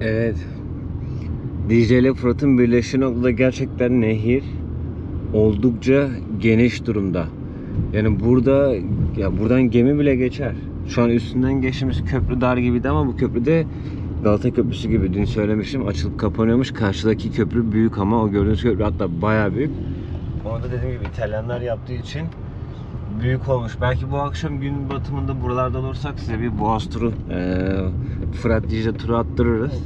Evet. Dicle ile Fırat'ın birleştiği noktada gerçekten nehir oldukça geniş durumda. Yani burada ya buradan gemi bile geçer. Şu an üstünden geçtiğimiz köprü dar gibiydi ama bu köprü de Galata Köprüsü gibi, dün söylemiştim, açılıp kapanıyormuş. Karşıdaki köprü büyük ama o gördüğünüz köprü hatta bayağı büyük. Onu da dediğim gibi İtalyanlar yaptığı için büyük olmuş. Belki bu akşam gün batımında buralarda olursak size bir Boğaz turu, Fırat Dicle turu attırırız.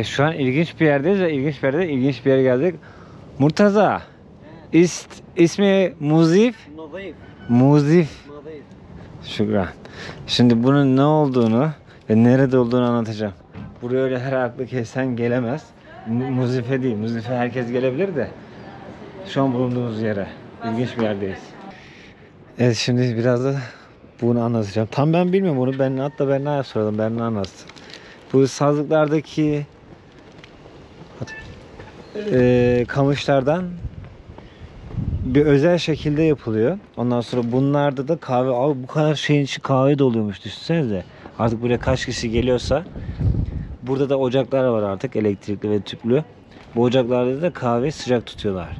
Şu an ilginç bir yerdeyiz ve ilginç bir yere geldik. Murtaza, ismi Muzif? Muzif. Şükran. Şimdi bunun ne olduğunu ve nerede olduğunu anlatacağım. Buraya öyle her aklı kesen gelemez. Muzife değil. Muzife herkes gelebilir de. Şu an bulunduğumuz yere. İlginç bir yerdeyiz. Evet, şimdi biraz da bunu anlatacağım. Tam ben bilmiyorum bunu. Hatta Berna'ya soralım. Berna anlatsın. Bu sazlıklardaki kamışlardan bir özel şekilde yapılıyor. Ondan sonra bunlarda da kahve. Abi bu kadar şeyin içi kahve doluyormuş, düşünsenize. Artık buraya kaç kişi geliyorsa. Burada da ocaklar var artık, elektrikli ve tüplü. Bu ocaklarda da kahve sıcak tutuyorlar.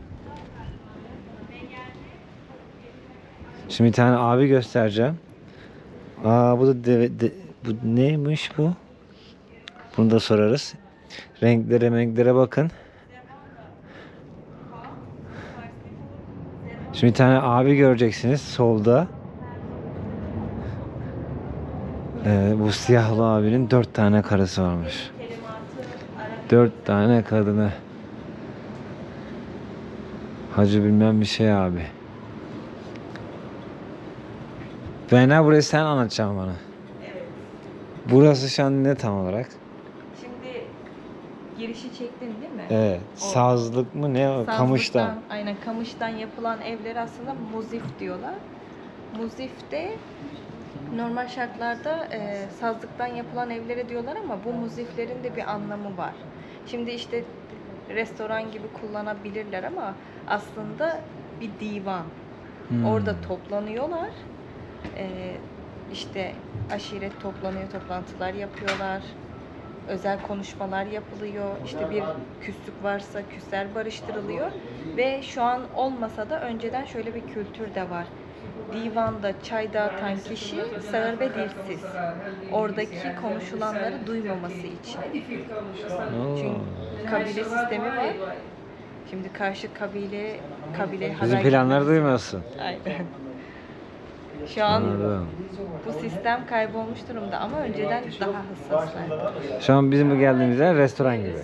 Şimdi bir tane abi göstereceğim. Bu da bu neymiş bu? Bunu da sorarız. Renklere bakın. Şimdi bir tane abi göreceksiniz solda. Bu siyahlı abinin 4 tane karısı varmış. 4 tane kadını. Hacı bilmem bir şey abi. Bena, burayı sen anlatacaksın bana. Evet. Burası şu an ne tam olarak? Şimdi girişi çektin değil mi? Evet. Sazlık mı ne? Sazlıktan, Kamıştan. aynen, kamıştan yapılan evleri aslında muzif diyorlar. Muzif de normal şartlarda sazlıktan yapılan evlere diyorlar ama bu muziflerin de bir anlamı var. Şimdi işte restoran gibi kullanabilirler ama aslında bir divan. Orada toplanıyorlar. İşte aşiret toplanıyor, toplantılar yapıyorlar. Özel konuşmalar yapılıyor. İşte bir küslük varsa küsler barıştırılıyor. Ve şu an olmasa da önceden şöyle bir kültür de var. Divanda çay dağıtan kişi sağır ve dilsiz. Oradaki konuşulanları duymaması için. Çünkü kabile sistemi var. Şimdi karşı kabile Bizim planları duymasın. Aynen. Şu an bu sistem kaybolmuş durumda ama önceden daha hassaslar. Şu an bizim bu geldiğimiz yer restoran gibi.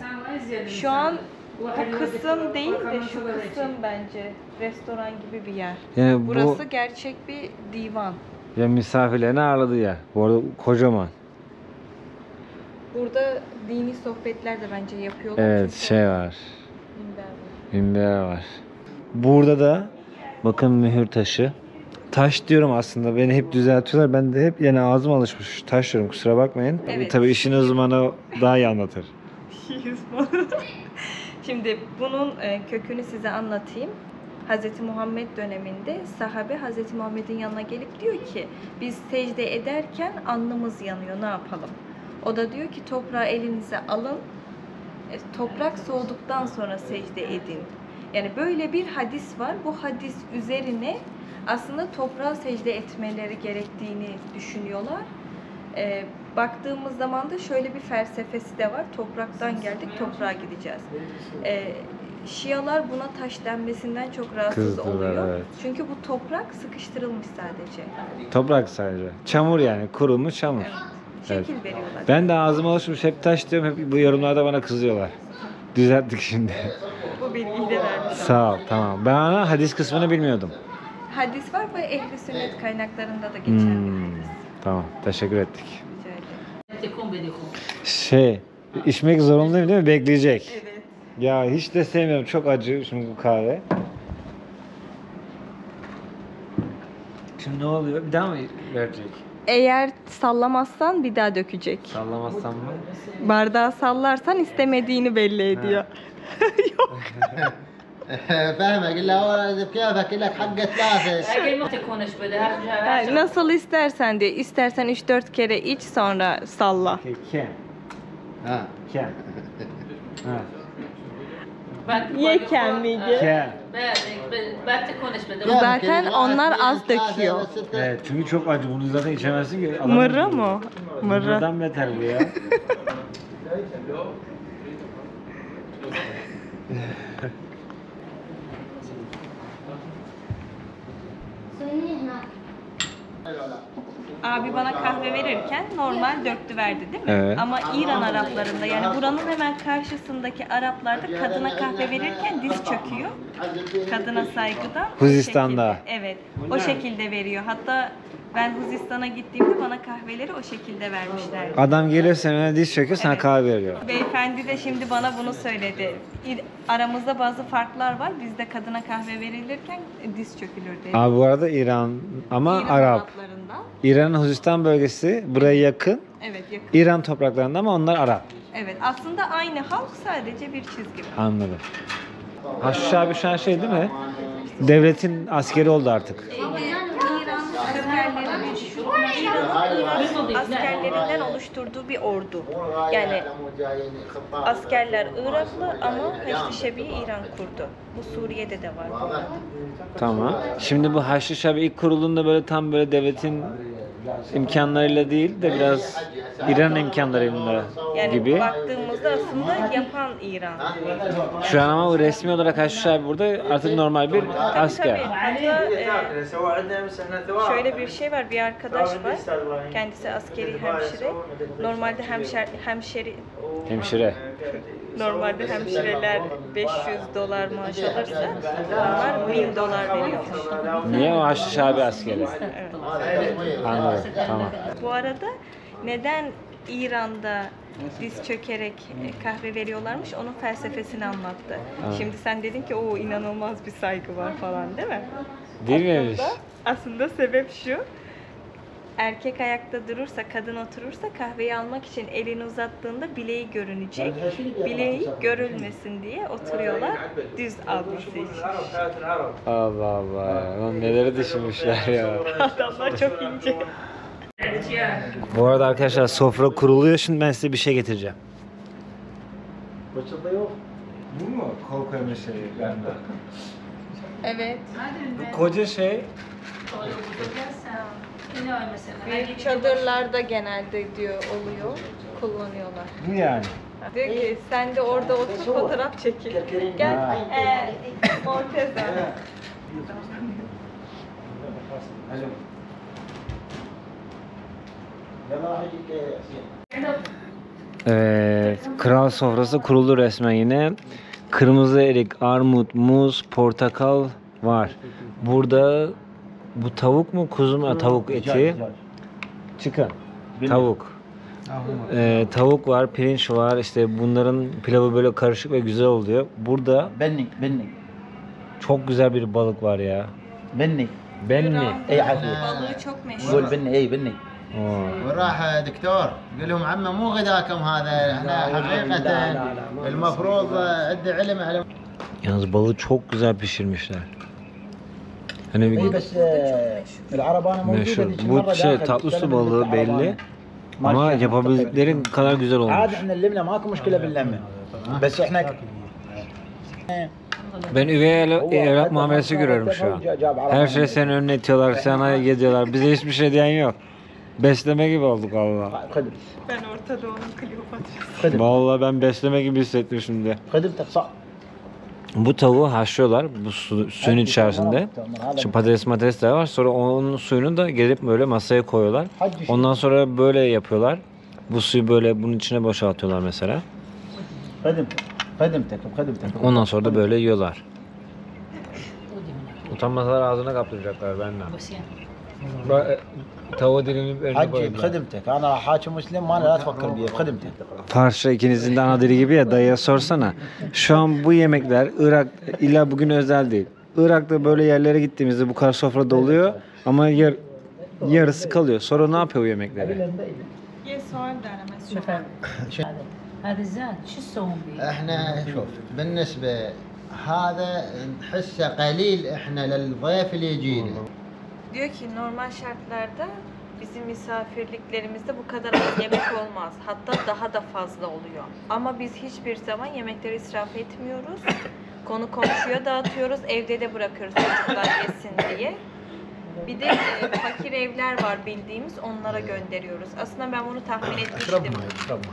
Şu an bu kısım değil de şu kısım bence restoran gibi bir yer. Yani burası gerçek bir divan. Ya misafirlerini ağırladığı yer. Bu arada kocaman. Burada dini sohbetler de bence yapıyorlar. Evet, şey var. Minber var. Burada da bakın mühür taşı. Taş diyorum aslında. Beni hep düzeltiyorlar. Ben de hep yani ağzım alışmış. Taş diyorum, kusura bakmayın. Evet. Tabii işin uzmanı daha iyi anlatır. Şimdi bunun kökünü size anlatayım. Hz. Muhammed döneminde sahabe Hz. Muhammed'in yanına gelip diyor ki biz secde ederken alnımız yanıyor, ne yapalım? O da diyor ki toprağı elinize alın, toprak soğuduktan sonra secde edin. Yani böyle bir hadis var. Bu hadis üzerine aslında toprağa secde etmeleri gerektiğini düşünüyorlar. Baktığımız zaman da şöyle bir felsefesi de var. Topraktan geldik, toprağa gideceğiz. Şialar buna taş denmesinden çok rahatsız oluyor. Evet. Çünkü bu toprak sıkıştırılmış sadece. Toprak sadece. Çamur yani. Kurumuş çamur. Evet. Şekil veriyorlar. Ben de ağzıma alışmış hep taş diyorum. Hep bu yorumlarda bana kızıyorlar. Düzelttik şimdi. Bu bilgiyi de vermiş. Sağ ol. Tamam. Ben ana hadis kısmını bilmiyordum. Hadis var ve ehli sünnet kaynaklarında da geçen bir hadis. Tamam. Teşekkür ettik. Rica ederim. içmek zorundayım değil mi? Bekleyecek. Evet. Ya hiç de sevmiyorum. Çok acı şimdi bu kahve. Şimdi ne oluyor? Bir daha mı verecek? Eğer sallamazsan bir daha dökecek. Sallamazsam mı? Bardağı sallarsan istemediğini belli ediyor. Yok. فاهمك الا هو بكيفك لك حق ثلاثه اجل ما تكونش بدها Yani nasıl istersen diye. İstersen 3-4 kere iç sonra salla. Ken. ها Ken. Ha. Ye kendini. Ken. ما تكونش بدها Zaten onlar az döküyor. Evet çünkü çok acı. Bunu zaten içemezsin ki. Adam Mırra mı? Mırra. Mırradan beter bu ya. Abi bana kahve verirken normal döktü verdi değil mi? Evet. Ama İran Araplarında yani buranın hemen karşısındaki Araplarda kadına kahve verirken diz çöküyor. Kadına saygıdan. o Huzistan'da. şekilde- Evet. O şekilde veriyor. Hatta ben Huzistan'a gittiğimde bana kahveleri o şekilde vermişler. Adam geliyor seninle diz çöküyor sana Evet. kahve veriyor. Beyefendi de şimdi bana bunu söyledi. Aramızda bazı farklar var. Bizde kadına kahve verilirken diz çökülür dedi. Abi bu arada İran ama İran Arap. Araplarında. İran'ın Huzistan bölgesi buraya yakın. Evet yakın. İran topraklarında ama onlar Arap. Evet aslında aynı halk sadece bir çizgi var. Anladım. Haşhaş abi şu an şey değil mi? Devletin askeri oldu artık. İran'ın askerlerinden oluşturduğu bir ordu. Yani askerler Iraklı ama Haçlı Şebi'yi İran kurdu. Bu Suriye'de de var. Tamam. Şimdi bu Haçlı Şabi ilk kurulduğunda böyle tam böyle devletin imkanlarıyla değil de biraz İran imkanlarıyla Yani gibi. baktığımızda aslında yapan İran. Şu an ama resmi olarak Haçlı Şabi burada artık normal bir asker. Hatta şöyle bir şey var, bir arkadaş var. Kendisi askeri hemşire. Normalde normalde hemşireler 500 dolar maaş alırsa onlar 1000 dolar veriyormuş. Niye o Haçlı Şabi askeri? Evet. Anladım. Tamam. Bu arada neden İran'da diz çökerek kahve veriyorlarmış onun felsefesini anlattı. Şimdi sen dedin ki o inanılmaz bir saygı var falan değil mi? Değil miymiş? Aslında sebep şu. Erkek ayakta durursa, kadın oturursa kahveyi almak için elini uzattığında bileği görünecek. Bileği görülmesin diye oturuyorlar düz alması için. Allah Allah. Lan neleri düşünmüşler ya. Adamlar çok ince. Bu arada arkadaşlar sofra kuruluyor. Şimdi ben size bir şey getireceğim. Bu mu? Kol koyma şeyi bende. Evet. Bu koca şey Büyük çadırlarda genelde diyor oluyor, kullanıyorlar. bu yani. Diyor ki sen de orada otur fotoğraf çekil. Gel. Ha. Monteza. Evet, kral sofrası kuruldu resmen yine. Kırmızı erik, armut, muz, portakal var. Burada bu tavuk mu kuzu mu? Tavuk eti. Chicken. Tavuk. Tavuk var, pirinç var. İşte bunların pilavı böyle karışık ve güzel oluyor. Burada بني çok güzel bir balık var ya. بني Benli. اي عافيه Balığı çok meşhur. قول بني اي بني Oo. وراح دكتور قال لهم عمه مو غذاكم هذا احنا حقيقه المفروض عندي علم علم Yalnız balığı çok güzel pişirmişler. Hani bir بس العربانه meşhur. Bu şey tatlı su balığı belli. Ama yapabildikleri kadar güzel olmuş. عاد احنا اللمه ماكو مشكله باللمه بس احنا Ben üvey evlat muamelesi görüyorum şu an. Her şey senin önüne itiyorlar, sana yediyorlar. Bize hiçbir şey diyen yok. Besleme gibi olduk Allah. خدم Ben Orta Doğu'nun Kleopatra'sı. خدم Vallahi ben besleme gibi hissettim şimdi. خدمتك صح Bu tavuğu haşlıyorlar bu suyun içerisinde. Şu patates de var. Sonra onun suyunu da gelip böyle masaya koyuyorlar. Ondan sonra böyle yapıyorlar. Bu suyu böyle bunun içine boşaltıyorlar mesela. خدمتك Ondan sonra da böyle yiyorlar. Utanmasalar ağzına kaptıracaklar benden. Tavuğu dilimleyip önüne حجي koydular. بخدمتك انا حاكم مسلم وانا لا تفكر بي بخدمتك. Farsça ikinizin de ana dili gibi ya, dayıya sorsana. Şu an bu yemekler Irak, illa bugün özel değil. Irak'ta böyle yerlere gittiğimizde bu kadar sofra doluyor ama yarısı kalıyor. Sonra ne yapıyor bu yemekleri? Ye sual دارم از شما. هذا الزاد شو تسوون به؟ احنا شوف بالنسبه هذا نحسه قليل احنا للضيف اللي يجينا. Diyor ki normal şartlarda bizim misafirliklerimizde bu kadar az yemek olmaz. Hatta daha da fazla oluyor. Ama biz hiçbir zaman yemekleri israf etmiyoruz. Konu komşuya dağıtıyoruz. Evde de bırakıyoruz çocuklar yesin diye. Bir de fakir evler var bildiğimiz, onlara gönderiyoruz. Aslında ben bunu tahmin etmiştim.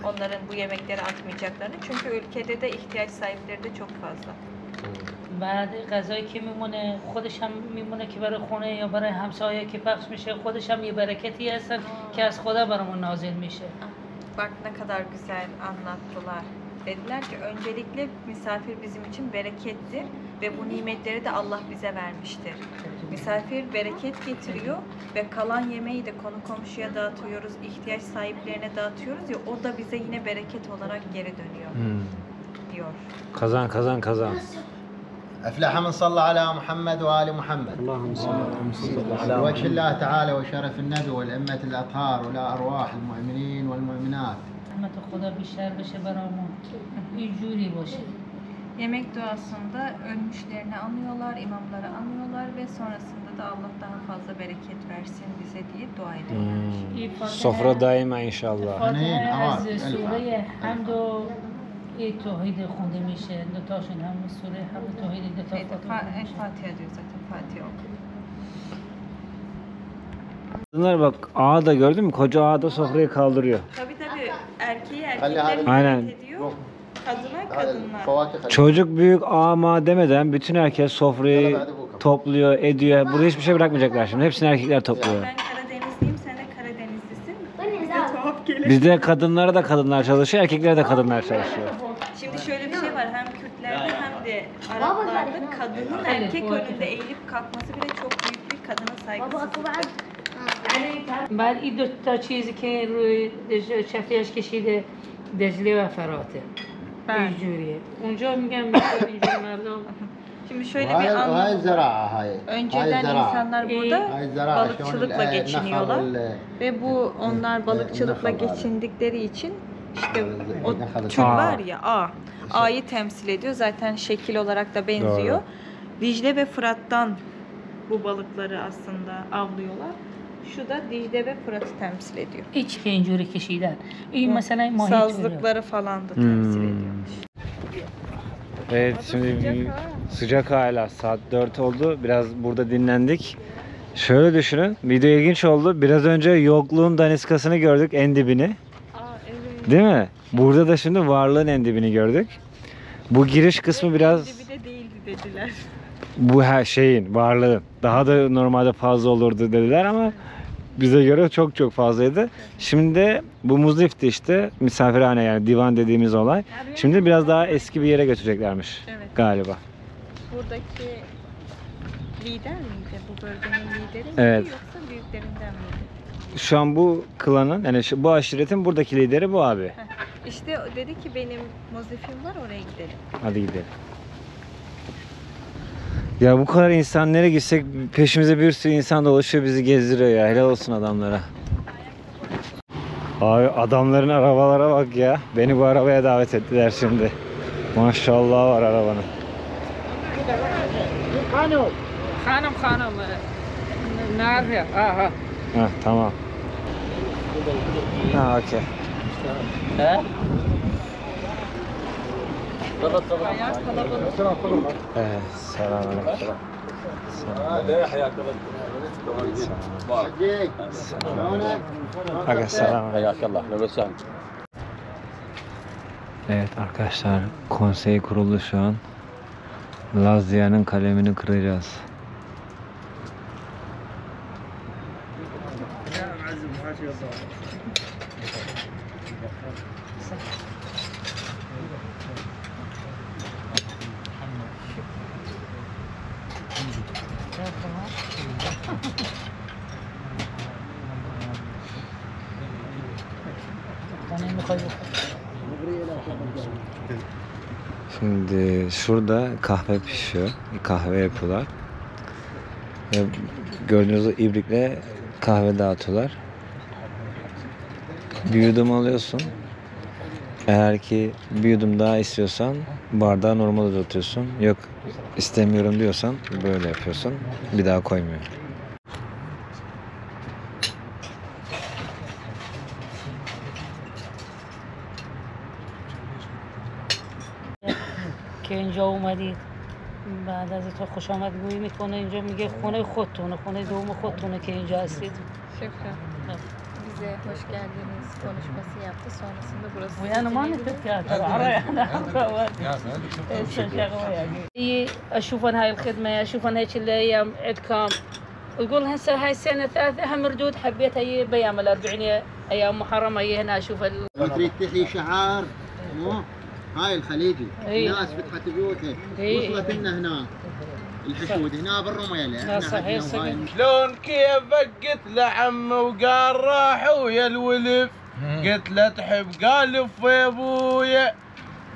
Onların bu yemekleri atmayacaklarını. Çünkü ülkede de ihtiyaç sahipleri de çok fazla. بعد غذایی که میمونه خودش هم میمونه که برای خونه یا برای همسایه که پخش میشه خودش هم یه برکتی هستن که از خدا برامون نازل میشه. Bak ne kadar güzel anlattılar. Dediler ki öncelikle misafir bizim için berekettir ve bu nimetleri de Allah bize vermiştir. Misafir bereket getiriyor ve kalan yemeği de konu komşuya dağıtıyoruz, ihtiyaç sahiplerine dağıtıyoruz ya, o da bize yine bereket olarak geri dönüyor diyor. Kazan kazan kazan. أفلح من صلى على محمد وآل محمد. Allah'ım sallallahu وجه الله تعالى وشرف النبي والأمة الأطهار ولا أرواح المؤمنين والمؤمنات. رحمت خدا بیشتر بشه برامون اینجوری باشه. Yemek duasında ölmüşlerini anıyorlar, imamları anıyorlar ve sonrasında da Allah daha fazla bereket versin bize diye dua ediyorlar. Sofra daima inşallah. فاتحه از سوره حمد و توحید خونده میشه دو تاشون هم سوره حمد توحید دو تا Evet, Fatiha diyor zaten, Fatiha oku. Bunlar bak, ağa da gördün mü? Koca ağa da sofrayı kaldırıyor. Tabii erkeği Hadi, erkekler Aynen. hizmet ediyor, kadına kadınlar. Çocuk büyük ağa mağa demeden bütün herkes sofrayı topluyor, ediyor. Burada hiçbir şey bırakmayacaklar şimdi. Hepsini erkekler topluyor. Ben Karadenizliyim, sen de Karadenizlisin. Bize tuhaf gelir. Bizde kadınlara da kadınlar çalışıyor, erkeklere de kadınlar çalışıyor. Şimdi şöyle bir şey var, hem Kürtlerde hem de Araplarda kadının erkek önünde eğilip kalkması bile çok büyük bir kadına saygısızlıktır. بعد این دو تا چیزی که روی شفیهش کشیده دجله و فراته اینجوریه اونجا میگم میگن اینجوری مردم. Şimdi şöyle bir وهاي anlam. الزراعة هاي. Önceden insanlar burada هاي الزراعة balıkçılıkla geçiniyorlar ve bu onlar balıkçılıkla النخل هذا. geçindikleri için işte o Nahal. tül Aa. var ya, A'yı temsil ediyor. Zaten şekil olarak da benziyor. Doğru. Dicle ve Fırat'tan bu balıkları aslında avlıyorlar. Şu da Dicle ve Fırat'ı temsil ediyor. هیچ که اینجوری کشیدن این مثلا ماهی جوره. Sazlıkları falan da temsil ediyormuş. Evet, şimdi sıcak hala, saat 4 oldu. Biraz burada dinlendik. Şöyle düşünün, video ilginç oldu. Biraz önce yokluğun daniskasını gördük, en dibini. Evet. Değil mi? Burada da şimdi varlığın en dibini gördük. Bu giriş kısmı biraz, Bir de değildi dediler. bu her şeyin, varlığın. Daha da normalde fazla olurdu dediler ama bize göre çok çok fazlaydı. Şimdi de bu Muzif'ti işte, misafirhane, yani divan dediğimiz olay. Şimdi biraz daha eski bir yere götüreceklermiş Evet. galiba. Buradaki lider miydi? Bu bölgenin lideri miydi Evet. yoksa büyüklerinden miydi? Şu an bu klanın, yani bu aşiretin buradaki lideri bu abi. İşte dedi ki benim muzifim var, oraya gidelim. Hadi gidelim. Ya bu kadar insan, nereye gitsek peşimize bir sürü insan dolaşıyor, bizi gezdiriyor ya. Helal olsun adamlara. Abi adamların arabalara bak ya. Beni bu arabaya davet ettiler şimdi. Maşallah var arabanın. خانم نره آها Heh, tamam. Ha, okey. Bayağı kalabalık. Evet, selamünaleyküm. Aga selamünaleyküm. Evet arkadaşlar, konsey kuruldu şu an. Lazia'nın kalemini kıracağız. Şimdi şurada kahve pişiyor. Kahve yapıyorlar. Ve gördüğünüz gibi ibrikle kahve dağıtıyorlar. Bir yudum alıyorsun. Eğer ki bir yudum daha istiyorsan bardağı normal uzatıyorsun. Yok istemiyorum diyorsan böyle yapıyorsun. Bir daha koymuyor. که اینجا اومدید بعد از تو خوش آمد گویی میکنه اینجا میگه خونه خودتونه خونه دوم خودتونه که اینجا هستید. Şükran. Bize hoş geldiniz konuşması yaptı. Sonrasında burası ويانا ما نتذكر اشوف انا هاي الخدمه اشوف انا هيك الايام عندكم تقول هسه هاي السنه ثالثه مردود حبيت هي بايام الاربعينيه ايام محرم هي هنا اشوف تريد تحيي شعار هاي الخليجي إيه. الناس فتحت بيوتها إيه. وصلت لنا هناك الحشود هنا بالرميله لا صحيح صحيح شلون كيفك قلت له عم وقال راح ويا الولف قلت له تحب قال في ابويا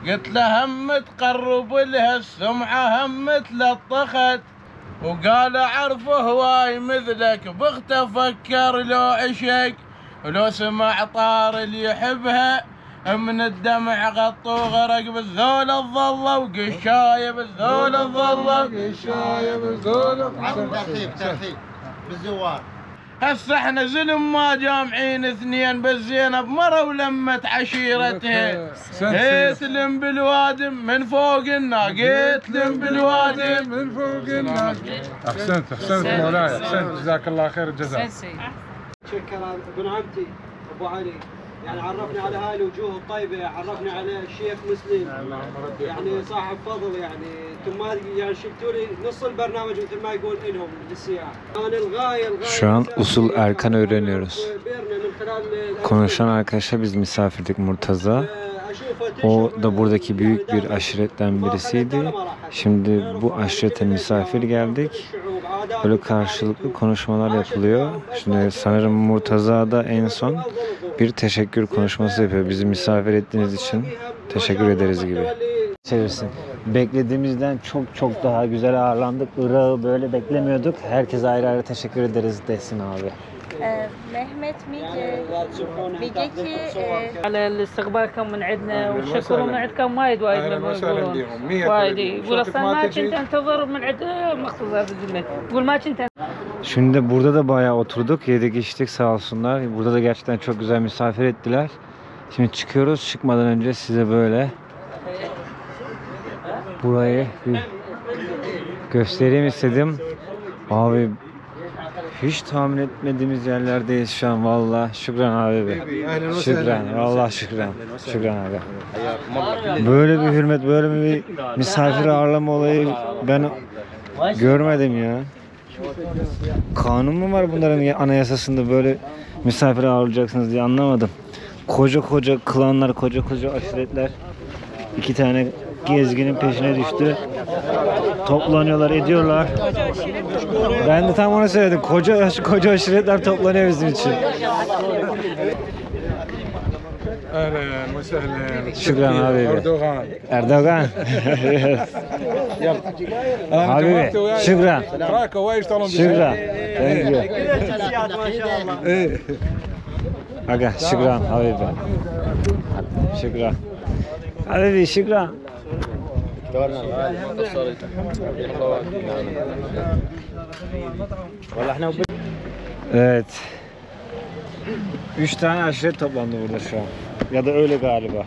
قلت له هم تقرب لها السمعه هم تلطخت وقال اعرف هواي مثلك بخت افكر لو عشق ولو سمع طار اللي يحبها من الدمع غطوا غرق بالذول الظله وقشايه بالذول الظله وقشايه بالذول ترحيب بالزوار. هسه احنا زلم ما جامعين اثنين بس زينب مره ولمت عشيرتها قتلم بالوادم من فوق الناس قتلم بالوادم من فوق الناس. احسنت مولاي احسنت جزاك الله خير الجزاء. شكر ابن عمتي ابو علي يعني عرفني على هاي الوجوه الطيبه عرفني على الشيخ مسلم يعني صاحب فضل يعني انتم ما يعني شفتوا لي نص البرنامج مثل ما يقول لهم للسياحه. انا الغايه Şu an usul Erkan öğreniyoruz. Konuşan arkadaşa biz misafirdik Murtaza. O da buradaki büyük bir aşiretten birisiydi. Şimdi bu aşirete misafir geldik. Böyle karşılıklı konuşmalar yapılıyor. Şimdi sanırım Murtaza da en son bir teşekkür konuşması yapıyor. Bizi misafir ettiğiniz için teşekkür ederiz gibi. Çevirsin. Beklediğimizden çok daha güzel ağırlandık. Irak'ı böyle beklemiyorduk. Herkese ayrı ayrı teşekkür ederiz desin abi. Mehmet Mige ki على الاستقبالكم من عندنا والشكر من عندكم وايد أهلاً وسهلاً بهم. وايد يقول شرطك اصلا ما ما تجي. كنت انتظر من عند مختصر بالجمله يقول ما كنت Şimdi de burada da bayağı oturduk, yedik içtik sağ olsunlar. Burada da gerçekten çok güzel misafir ettiler. Şimdi çıkıyoruz. Çıkmadan önce size böyle burayı bir göstereyim istedim. Abi hiç tahmin etmediğimiz yerlerdeyiz şu an valla. Şükran abi be. Şükran. Valla şükran. Şükran abi. Böyle bir hürmet, böyle bir misafir ağırlama olayı ben görmedim ya. Kanun mu var bunların anayasasında böyle misafir ağırlayacaksınız diye anlamadım. Koca klanlar, koca aşiretler iki tane gezginin peşine düştü. Toplanıyorlar, ediyorlar. Ben de tam onu söyledim. Koca aşiretler toplanıyor bizim için. اهلا وسهلا. Şükran abi. اردوغان. Erdoğan. Habibi. Şükran. تراكوا وايد يشتغلون Şükran. Thank you. ايه. Aga şükran Habibi. Şükran. Habibi şükran. Evet. 3 tane aşiret toplandı burada şu an. Ya da öyle galiba.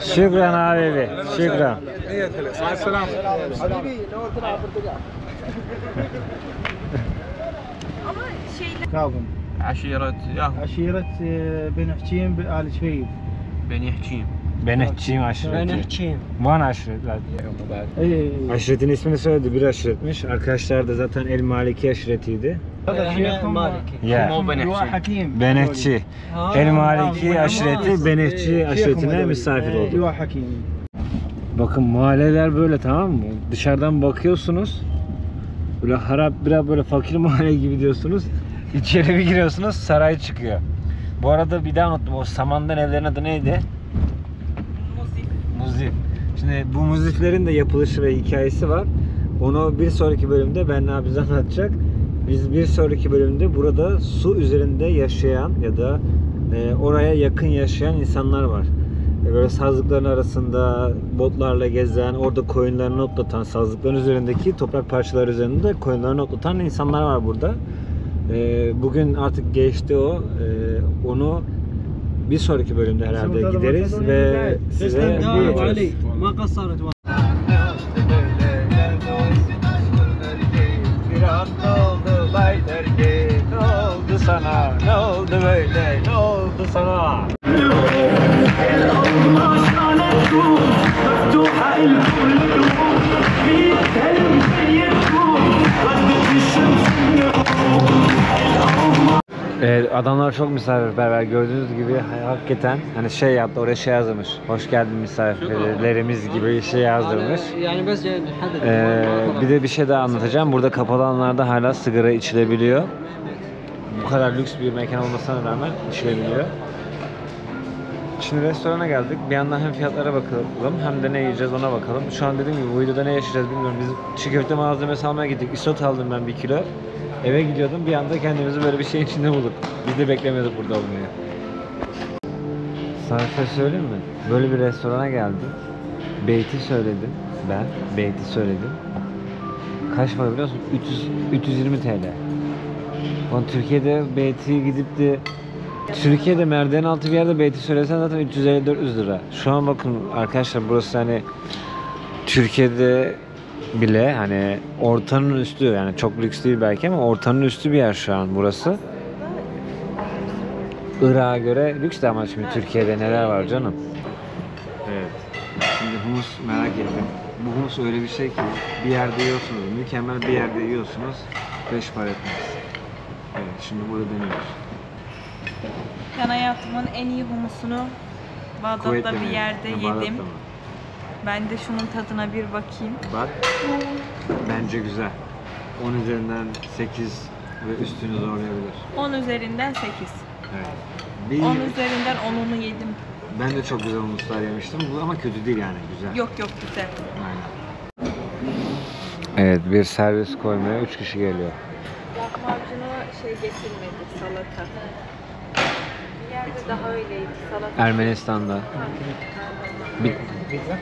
Şükran Habibi. Şükran. مع السلامة. ama şeyler كاظم عشيرة ياهو عشيرة بن حكيم بآل شهيد. بني حكيم. Benehçiyim aşireti. Van aşiretler. اي Aşiretin ismini söyledi. Bir aşiretmiş. Arkadaşlar da zaten El Maliki aşiretiydi. هذا شيخهم Ya. لواء حكيم. Benehçi. El Maliki aşireti Benehçi aşiretine misafir oldu. لواء حكيم. Bakın mahalleler böyle, tamam mı? Dışarıdan bakıyorsunuz. Böyle harap, biraz böyle fakir mahalle gibi diyorsunuz. İçeri bir giriyorsunuz, saray çıkıyor. Bu arada bir daha unuttum, o samandan evlerin adı neydi? Muzif. Şimdi bu muziflerin de yapılışı ve hikayesi var. Onu bir sonraki bölümde ben bize anlatacak. Biz bir sonraki bölümde burada su üzerinde yaşayan ya da oraya yakın yaşayan insanlar var. Böyle sazlıkların arasında botlarla gezen, orada koyunlarını otlatan, sazlıkların üzerindeki toprak parçaları üzerinde koyunlarını otlatan insanlar var burada. Bugün artık geçti o. Onu bir sonraki bölümde herhalde gideriz ve size علي ما قصرت bir an oldu Bayderki, ne oldu sana, ne oldu böyle, ne oldu sana? Evet, adamlar çok misafirperver, gördüğünüz gibi hakikaten hani şey yaptı, oraya şey yazmış, hoş geldin misafirlerimiz gibi bir şey yazdırmış. يعني بس Bir de bir şey daha anlatacağım, burada kapalı alanlarda hala sigara içilebiliyor. Bu kadar lüks bir mekan olmasına rağmen içilebiliyor. Şimdi restorana geldik, bir yandan hem fiyatlara bakalım hem de ne yiyeceğiz ona bakalım. Şu an dediğim gibi bu videoda ne yaşayacağız bilmiyorum, biz çiğ köfte malzemesi almaya gittik, isot aldım ben 1 kilo. Eve gidiyordum, bir anda kendimizi böyle bir şeyin içinde bulduk. Biz de beklemiyorduk burada olmayı. Sana bir şey söyleyeyim mi? Böyle bir restorana geldim. Beyti söyledim ben. Beyti söyledim. Kaç para biliyor musun? 320 TL. Lan Türkiye'de beyti gidip de Türkiye'de merdiven altı bir yerde beyti söylesen zaten 350-400 lira. Şu an bakın arkadaşlar, burası hani Türkiye'de bile hani ortanın üstü, yani çok lüks değil belki ama ortanın üstü bir yer şu an burası. Irak'a göre lüks de ama şimdi Türkiye'de neler var canım. Evet. Şimdi humus merak ettim. Bu humus öyle bir şey ki bir yerde yiyorsunuz, mükemmel bir yerde yiyorsunuz, 5 para etmez. Evet, şimdi burada deniyoruz. Ben hayatımın en iyi humusunu Bağdat'ta bir yerde yedim. Ben de şunun tadına bir bakayım. Bak, bence güzel. 10 üzerinden 8 ve üstünü zorlayabilir. 10 üzerinden 8. Evet. 10 üzerinden 10'unu yedim. Ben de çok güzel humuslar yemiştim bu ama kötü değil yani, güzel. Yok güzel. Aynen. Evet, bir servis koymaya 3 kişi geliyor. Lahmacunu getirmedi, salata. Bir yerde daha öyleydi, salata. Ermenistan'da.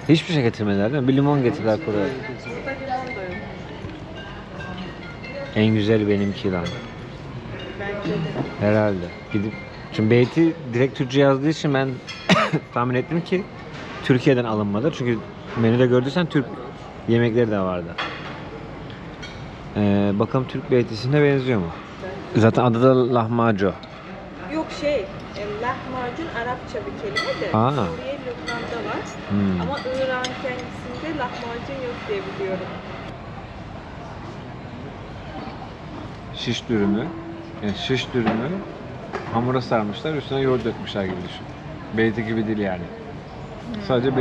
Hiçbir şey getirmediler değil mi? Bir limon getirdiler buraya. Burada limon da yok. En güzel benimki lan. Bence de. Herhalde. Gidip çünkü beyti direkt Türkçe yazdığı için ben tahmin ettim ki Türkiye'den alınmadı. Çünkü menüde gördüysen Türk yemekleri de vardı. Bakalım Türk beytisine benziyor mu? Zaten adı da lahmacun. Yok lahmacun Arapça bir kelime de. Aa. Suriye, Lübnan'da var. Ama Irak'ın kendisinde lahmacun yok diye biliyorum. Şiş dürümü. Yani şiş dürümü hamura sarmışlar, üstüne yoğurt dökmüşler gibi düşün. Beyti gibi değil yani. Sadece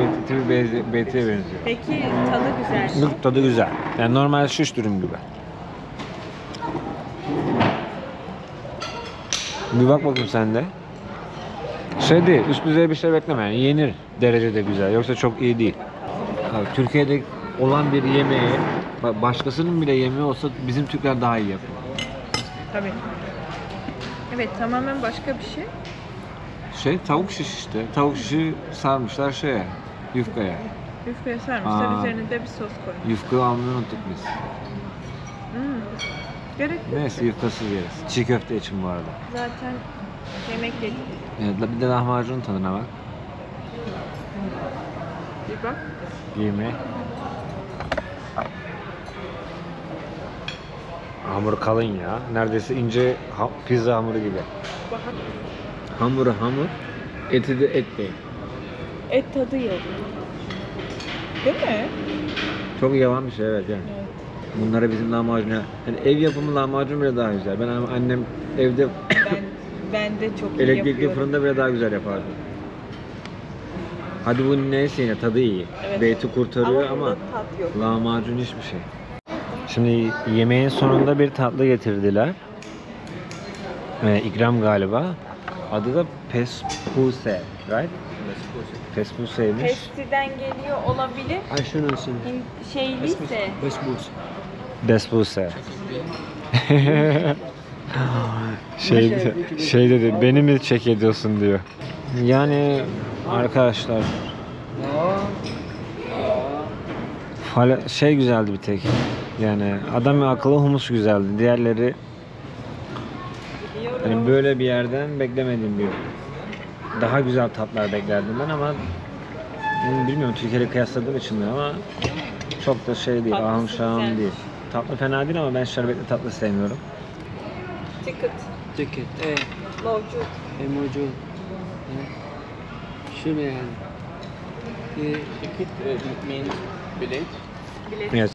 beytiye benziyor. Peki tadı güzel mi? Tadı güzel. Yani normal şiş dürüm gibi. Bir bak bakayım sen de. Şey değil, üst düzey bir şey bekleme yani, yenir derecede güzel, yoksa çok iyi değil. Abi, Türkiye'de olan bir yemeği başkasının bile yemeği olsa bizim Türkler daha iyi yapıyor. Tabii. Evet, tamamen başka bir şey. Tavuk şiş işte. Tavuk şişi sarmışlar yufkaya. Yufkaya sarmışlar, üzerine de bir sos koymuşlar. Yufka almayı unuttuk biz. Gerek yok. Neyse, yufkasız yeriz. Çiğ köfte için bu arada. Zaten yemek yedik. Evet, bir de lahmacunun tadına bak. Bir bak. Yemeği. Hamur kalın ya. Neredeyse ince pizza hamuru gibi. Hamuru hamur, eti de et değil. Et tadı yok. Değil mi? Çok yavan bir şey, evet yani. Evet. Bunlara bizim lahmacun yani ev yapımı lahmacun bile daha güzel. Ben annem evde Ben de çok iyi elektrikli yapıyorum. fırında bile daha güzel yapardı. Hadi bu neyse yine tadı iyi. Evet. Beyti kurtarıyor ama tat yok. lahmacun hiçbir şey. Şimdi yemeğin sonunda bir tatlı getirdiler. ikram galiba. Adı da pespuse, right? Pespuse'ymiş. Pestiden geliyor olabilir. Ay şunu olsun. Şeyliyse. Besbus. Despuse. şey dedi, beni mi çek ediyorsun diyor. Yani arkadaşlar şey güzeldi bir tek. Yani adam akıllı humus güzeldi. Diğerleri hani böyle bir yerden beklemediğim bir daha güzel tatlar beklerdim ben ama bilmiyorum Türkiye'yle kıyasladığım için mi ama çok da şey değil, ahım şahım değil. Tatlı fena değil ama ben şerbetli tatlı sevmiyorum. Ticket. Ticket. Mevcut. موجود. شنو يعني؟ Ticket means bilet. Evet.